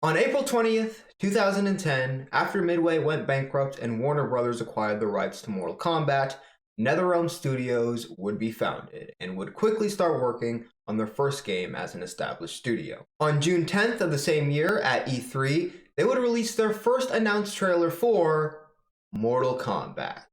On April 20th, 2010, after Midway went bankrupt and Warner Bros. Acquired the rights to Mortal Kombat, NetherRealm Studios would be founded and would quickly start working on their first game as an established studio. On June 10th of the same year at E3, they would release their first announced trailer for Mortal Kombat.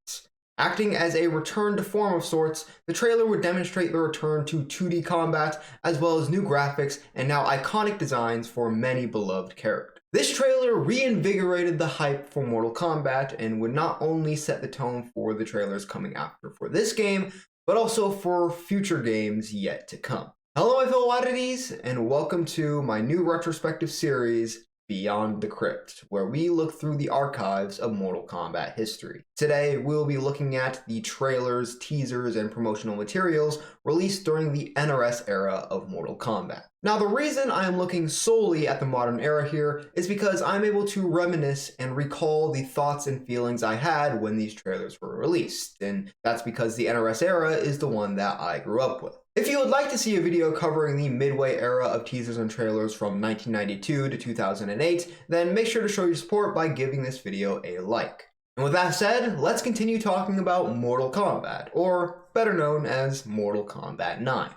Acting as a return to form of sorts, the trailer would demonstrate the return to 2D combat, as well as new graphics and now iconic designs for many beloved characters. This trailer reinvigorated the hype for Mortal Kombat and would not only set the tone for the trailers coming after for this game, but also for future games yet to come. Hello my fellow oddities, and welcome to my new retrospective series, Beyond the Krypt, where we look through the archives of Mortal Kombat history. Today, we'll be looking at the trailers, teasers, and promotional materials released during the NRS era of Mortal Kombat. Now, the reason I am looking solely at the modern era here is because I'm able to reminisce and recall the thoughts and feelings I had when these trailers were released, and that's because the NRS era is the one that I grew up with. If you would like to see a video covering the Midway era of teasers and trailers from 1992 to 2008, then make sure to show your support by giving this video a like. And with that said, let's continue talking about Mortal Kombat, or better known as Mortal Kombat 9.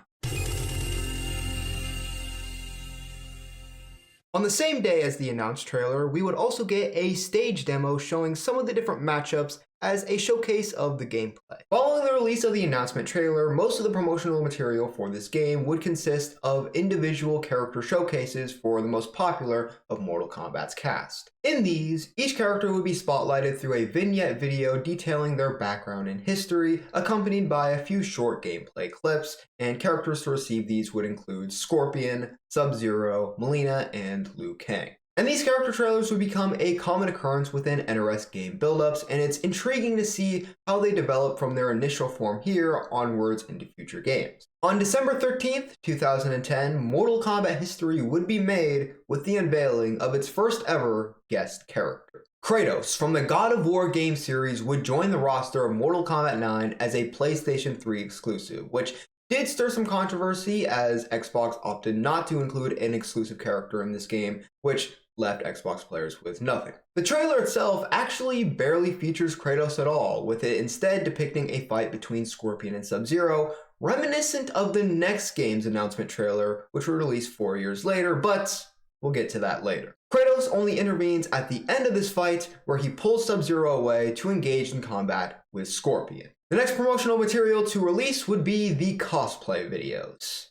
On the same day as the announced trailer, we would also get a stage demo showing some of the different matchups as a showcase of the gameplay. Following the release of the announcement trailer, most of the promotional material for this game would consist of individual character showcases for the most popular of Mortal Kombat's cast. In these, each character would be spotlighted through a vignette video detailing their background and history, accompanied by a few short gameplay clips, and characters to receive these would include Scorpion, Sub-Zero, Mileena, and Liu Kang. And these character trailers would become a common occurrence within NRS game buildups, and it's intriguing to see how they develop from their initial form here onwards into future games. On December 13th, 2010, Mortal Kombat history would be made with the unveiling of its first ever guest character. Kratos from the God of War game series would join the roster of Mortal Kombat 9 as a PlayStation 3 exclusive, which did stir some controversy as Xbox opted not to include an exclusive character in this game, which left Xbox players with nothing. The trailer itself actually barely features Kratos at all, with it instead depicting a fight between Scorpion and Sub-Zero, reminiscent of the next game's announcement trailer, which were released 4 years later, but we'll get to that later. Kratos only intervenes at the end of this fight, where he pulls Sub-Zero away to engage in combat with Scorpion. The next promotional material to release would be the cosplay videos.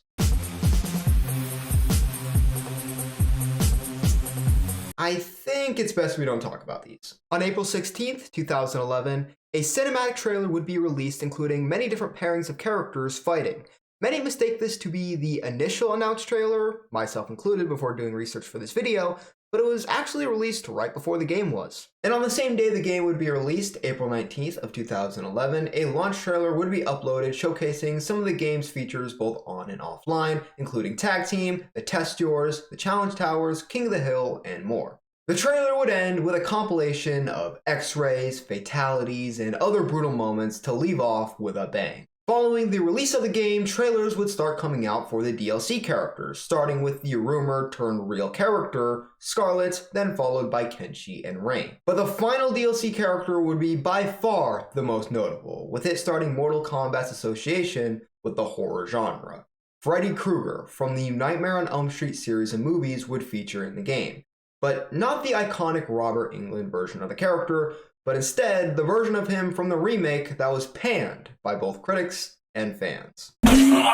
I think it's best we don't talk about these. On April 16th, 2011, a cinematic trailer would be released including many different pairings of characters fighting. Many mistake this to be the initial announced trailer, myself included before doing research for this video, but it was actually released right before the game was. And on the same day the game would be released, April 19th of 2011, a launch trailer would be uploaded showcasing some of the game's features both on and offline, including Tag Team, the Test Yours, the Challenge Towers, King of the Hill, and more. The trailer would end with a compilation of X-rays, fatalities, and other brutal moments to leave off with a bang. Following the release of the game, trailers would start coming out for the DLC characters, starting with the rumored turned real character, Scarlet, then followed by Kenshi and Rain. But the final DLC character would be by far the most notable, with it starting Mortal Kombat's association with the horror genre. Freddy Krueger from the Nightmare on Elm Street series of movies would feature in the game, but not the iconic Robert Englund version of the character, but instead the version of him from the remake that was panned by both critics and fans. And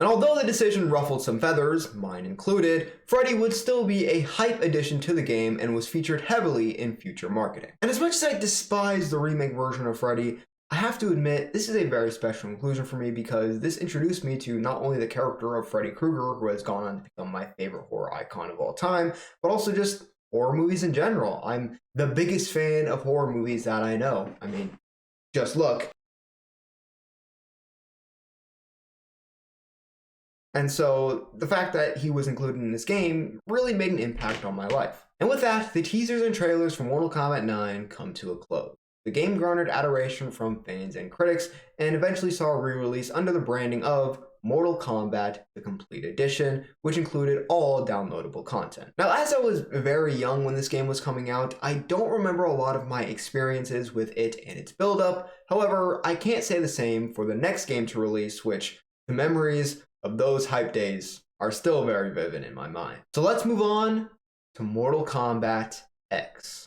although the decision ruffled some feathers, mine included, Freddy would still be a hype addition to the game and was featured heavily in future marketing. And as much as I despise the remake version of Freddy, I have to admit this is a very special inclusion for me because this introduced me to not only the character of Freddy Krueger, who has gone on to become my favorite horror icon of all time, but also just horror movies in general. I'm the biggest fan of horror movies that I know. I mean, just look. And so the fact that he was included in this game really made an impact on my life. And with that, the teasers and trailers for Mortal Kombat 9 come to a close. The game garnered adoration from fans and critics, and eventually saw a re-release under the branding of Mortal Kombat The Complete Edition, which included all downloadable content. Now, as I was very young when this game was coming out, I don't remember a lot of my experiences with it and its build-up. However, I can't say the same for the next game to release, which the memories of those hype days are still very vivid in my mind. So let's move on to Mortal Kombat X.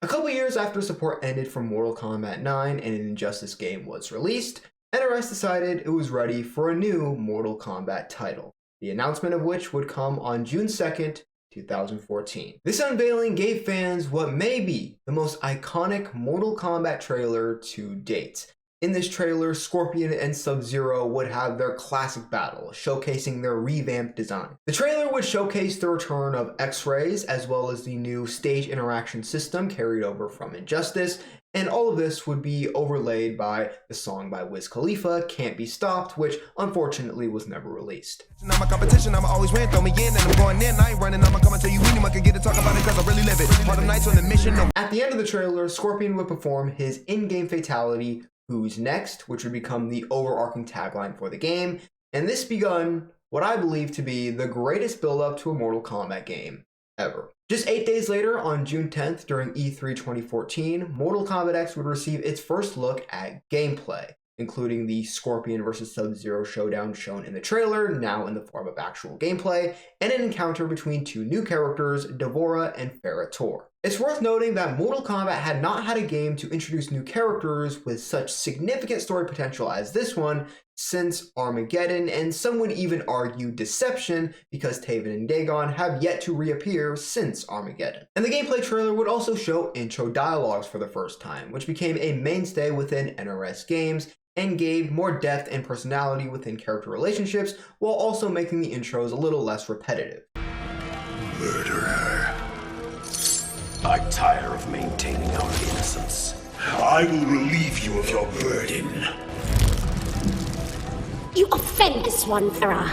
A couple years after support ended for Mortal Kombat 9 and an Injustice game was released, NRS decided it was ready for a new Mortal Kombat title, the announcement of which would come on June 2nd, 2014. This unveiling gave fans what may be the most iconic Mortal Kombat trailer to date. In this trailer, Scorpion and Sub-Zero would have their classic battle, showcasing their revamped design. The trailer would showcase the return of X-Rays, as well as the new stage interaction system carried over from Injustice, and all of this would be overlaid by the song by Wiz Khalifa, Can't Be Stopped, which unfortunately was never released. Now my competition, I'ma always win, throw me in, and I'm going in, I ain't running, I'ma come and tell you anyone can get to talk about it, cause I really live it. All the nights on the mission, no. At the end of the trailer, Scorpion would perform his in-game fatality, Who's Next, which would become the overarching tagline for the game, and this begun what I believe to be the greatest build-up to a Mortal Kombat game ever. Just 8 days later, on June 10th, during E3 2014, Mortal Kombat X would receive its first look at gameplay, including the Scorpion vs. Sub-Zero showdown shown in the trailer, now in the form of actual gameplay, and an encounter between two new characters, Devora and Farah Tor. It's worth noting that Mortal Kombat had not had a game to introduce new characters with such significant story potential as this one since Armageddon, and some would even argue Deception, because Taven and Dagon have yet to reappear since Armageddon. And the gameplay trailer would also show intro dialogues for the first time, which became a mainstay within NRS games and gave more depth and personality within character relationships, while also making the intros a little less repetitive. Murderer. I tire of maintaining our innocence. I will relieve you of your burden. You offend this one, Farah.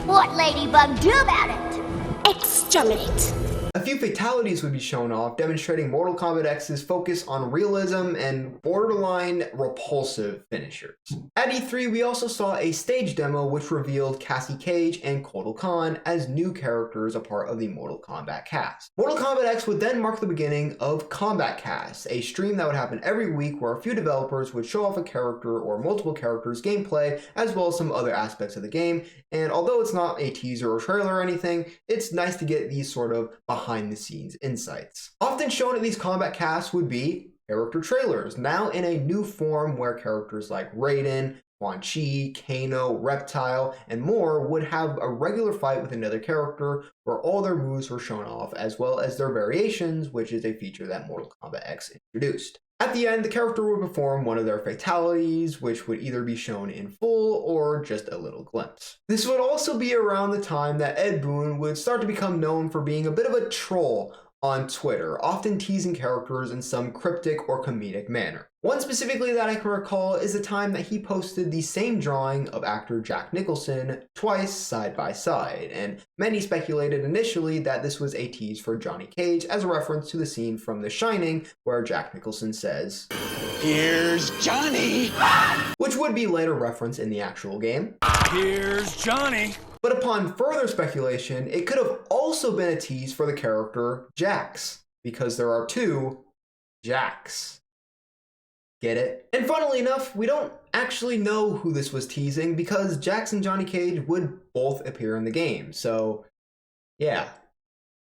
What Ladybug do about it? Exterminate. A few fatalities would be shown off, demonstrating Mortal Kombat X's focus on realism and borderline repulsive finishers. At E3, we also saw a stage demo which revealed Cassie Cage and Kotal Khan as new characters, a part of the Mortal Kombat cast. Mortal Kombat X would then mark the beginning of Combat Cast, a stream that would happen every week where a few developers would show off a character or multiple characters' gameplay, as well as some other aspects of the game, and although it's not a teaser or trailer or anything, it's nice to get these sort of behind the scenes insights. Often shown at these combat casts would be character trailers, now in a new form where characters like Raiden, Quan Chi, Kano, Reptile, and more would have a regular fight with another character where all their moves were shown off, as well as their variations, which is a feature that Mortal Kombat X introduced. At the end, the character would perform one of their fatalities, which would either be shown in full or just a little glimpse. This would also be around the time that Ed Boon would start to become known for being a bit of a troll on Twitter, often teasing characters in some cryptic or comedic manner. One specifically that I can recall is the time that he posted the same drawing of actor Jack Nicholson twice side by side, and many speculated initially that this was a tease for Johnny Cage as a reference to the scene from The Shining where Jack Nicholson says, Here's Johnny! which would be later referenced in the actual game. Here's Johnny! But upon further speculation, it could have also been a tease for the character Jax, because there are two Jacks. Get it? And funnily enough, we don't actually know who this was teasing because Jax and Johnny Cage would both appear in the game, so yeah.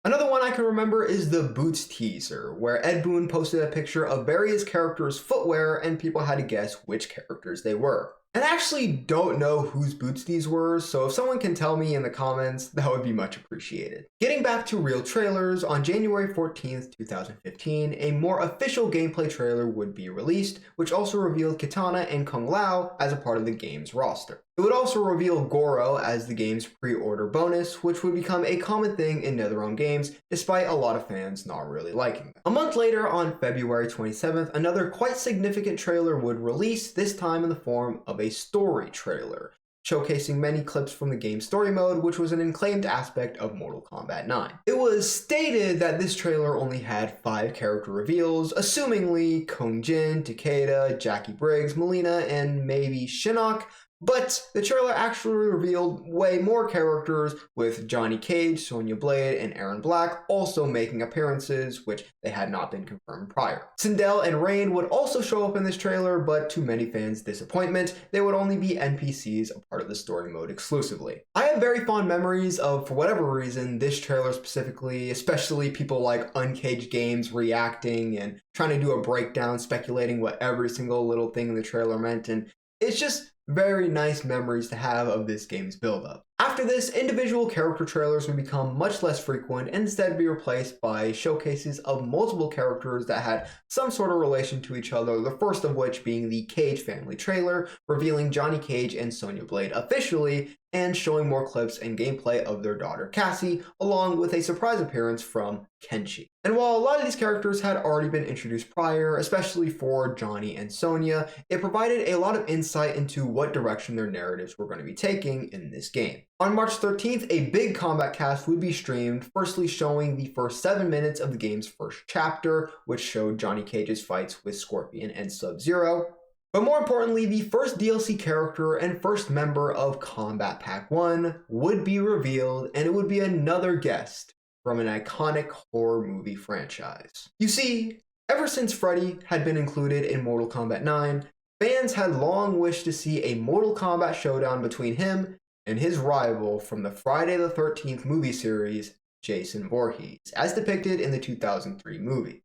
Another one I can remember is the Boots teaser, where Ed Boon posted a picture of various characters' footwear and people had to guess which characters they were. And I actually don't know whose boots these were, so if someone can tell me in the comments, that would be much appreciated. Getting back to real trailers, on January 14th, 2015, a more official gameplay trailer would be released, which also revealed Kitana and Kung Lao as a part of the game's roster. It would also reveal Goro as the game's pre-order bonus, which would become a common thing in NetherRealm games, despite a lot of fans not really liking them. A month later, on February 27th, another quite significant trailer would release, this time in the form of a story trailer. showcasing many clips from the game's story mode, which was an acclaimed aspect of Mortal Kombat 9. It was stated that this trailer only had 5 character reveals, assumingly Kung Jin, Takeda, Jackie Briggs, Melina, and maybe Shinnok, but the trailer actually revealed way more characters, with Johnny Cage, Sonya Blade, and Aaron Black also making appearances, which they had not been confirmed prior. Sindel and Rain would also show up in this trailer, but to many fans' disappointment, they would only be NPCs, a part of the story mode exclusively. I have very fond memories of, for whatever reason, this trailer specifically, especially people like Uncaged Games reacting and trying to do a breakdown, speculating what every single little thing in the trailer meant, and it's just very nice memories to have of this game's build-up. After this, individual character trailers would become much less frequent and instead be replaced by showcases of multiple characters that had some sort of relation to each other, the first of which being the Cage family trailer, revealing Johnny Cage and Sonya Blade officially, and showing more clips and gameplay of their daughter Cassie, along with a surprise appearance from Kenshi. And while a lot of these characters had already been introduced prior, especially for Johnny and Sonya, it provided a lot of insight into what direction their narratives were going to be taking in this game. On March 13th, a big combat cast would be streamed, firstly showing the first 7 minutes of the game's first chapter, which showed Johnny Cage's fights with Scorpion and Sub-Zero. But more importantly, the first DLC character and first member of Kombat Pack 1 would be revealed, and it would be another guest from an iconic horror movie franchise. You see, ever since Freddy had been included in Mortal Kombat 9, fans had long wished to see a Mortal Kombat showdown between him and his rival from the Friday the 13th movie series, Jason Voorhees, as depicted in the 2003 movie.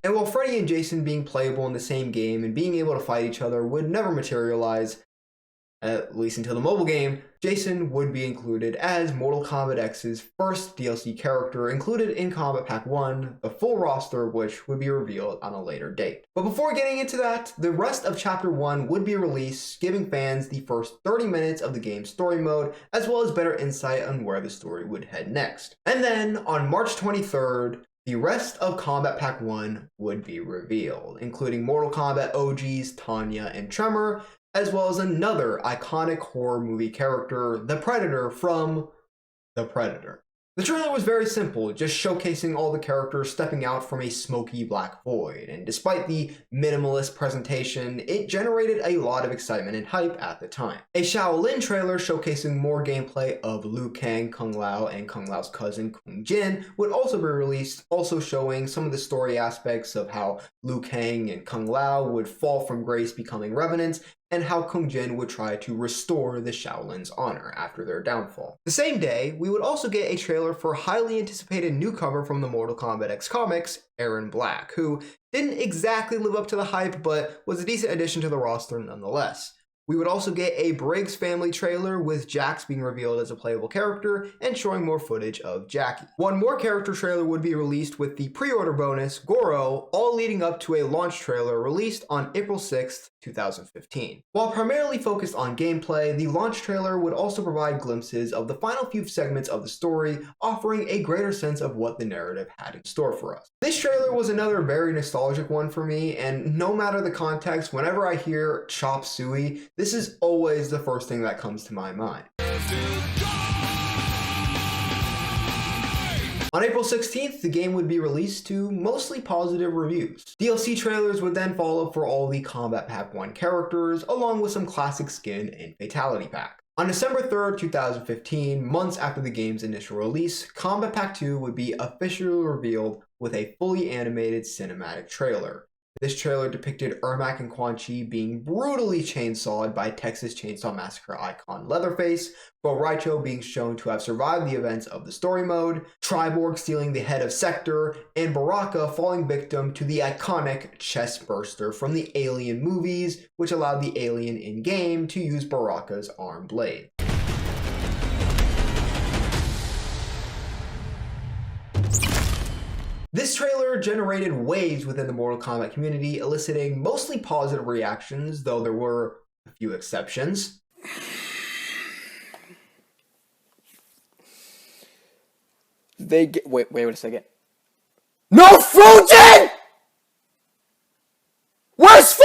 And while Freddy and Jason being playable in the same game and being able to fight each other would never materialize, at least until the mobile game, Jason would be included as Mortal Kombat X's first DLC character included in Kombat Pack 1, the full roster of which would be revealed on a later date. But before getting into that, the rest of Chapter 1 would be released, giving fans the first 30 minutes of the game's story mode, as well as better insight on where the story would head next. And then, on March 23rd, the rest of Kombat Pack 1 would be revealed, including Mortal Kombat OGs Tanya and Tremor, as well as another iconic horror movie character, the Predator from The Predator. The trailer was very simple, just showcasing all the characters stepping out from a smoky black void, and despite the minimalist presentation, it generated a lot of excitement and hype at the time. A Shaolin trailer showcasing more gameplay of Liu Kang, Kung Lao, and Kung Lao's cousin Kung Jin would also be released, also showing some of the story aspects of how Liu Kang and Kung Lao would fall from grace becoming revenants, and how Kung Jin would try to restore the Shaolin's honor after their downfall. The same day, we would also get a trailer for highly anticipated newcomer from the Mortal Kombat X comics, Aaron Black, who didn't exactly live up to the hype, but was a decent addition to the roster nonetheless. We would also get a Briggs family trailer with Jax being revealed as a playable character and showing more footage of Jackie. One more character trailer would be released with the pre-order bonus, Goro, all leading up to a launch trailer released on April 6th, 2015. While primarily focused on gameplay, the launch trailer would also provide glimpses of the final few segments of the story, offering a greater sense of what the narrative had in store for us. This trailer was another very nostalgic one for me, and no matter the context, whenever I hear Chop Suey, this is always the first thing that comes to my mind. On April 16th, the game would be released to mostly positive reviews. DLC trailers would then follow for all the Kombat Pack 1 characters, along with some classic skin and Fatality Pack. On December 3rd, 2015, months after the game's initial release, Kombat Pack 2 would be officially revealed with a fully animated cinematic trailer. This trailer depicted Ermac and Quan Chi being brutally chainsawed by Texas Chainsaw Massacre icon Leatherface, while Raicho being shown to have survived the events of the story mode, Triborg stealing the head of Sector, and Baraka falling victim to the iconic chest burster from the Alien movies, which allowed the alien in-game to use Baraka's arm blade. This trailer generated waves within the Mortal Kombat community, eliciting mostly positive reactions, though there were a few exceptions. Wait a second. No Fujin!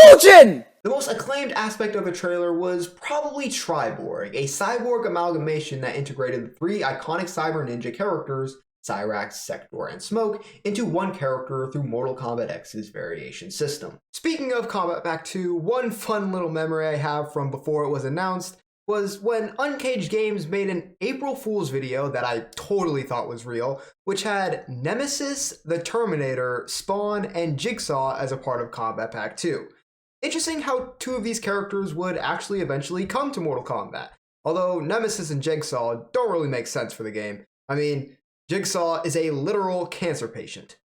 Ryujin! The most acclaimed aspect of the trailer was probably Triborg, a cyborg amalgamation that integrated the three iconic cyber ninja characters, Cyrax, Sector, and Smoke, into one character through Mortal Kombat X's variation system. Speaking of Kombat Pack 2, one fun little memory I have from before it was announced was when Uncaged Games made an April Fool's video that I totally thought was real, which had Nemesis, the Terminator, Spawn, and Jigsaw as a part of Kombat Pack 2. Interesting how two of these characters would actually eventually come to Mortal Kombat, although Nemesis and Jigsaw don't really make sense for the game. I mean, Jigsaw is a literal cancer patient.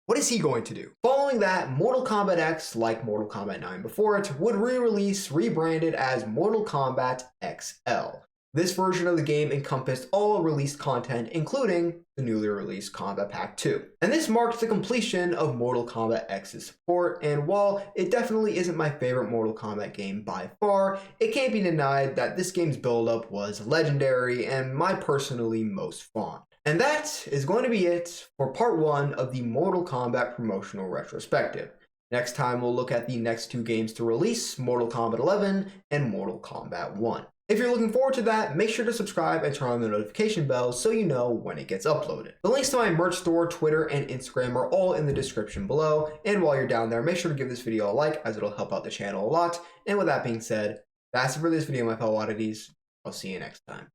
What is he going to do? Following that, Mortal Kombat X, like Mortal Kombat 9 before it, would re-release rebranded as Mortal Kombat XL. This version of the game encompassed all released content, including the newly released Kombat Pack 2. And this marked the completion of Mortal Kombat X's support, and while it definitely isn't my favorite Mortal Kombat game by far, it can't be denied that this game's build-up was legendary and my personally most fond. And that is going to be it for part 1 of the Mortal Kombat promotional retrospective. Next time we'll look at the next 2 games to release, Mortal Kombat 11 and Mortal Kombat 1. If you're looking forward to that, make sure to subscribe and turn on the notification bell so you know when it gets uploaded. The links to my merch store, Twitter, and Instagram are all in the description below, and while you're down there, make sure to give this video a like as it'll help out the channel a lot. And with that being said, that's it for this video, my fellow oddities. I'll see you next time.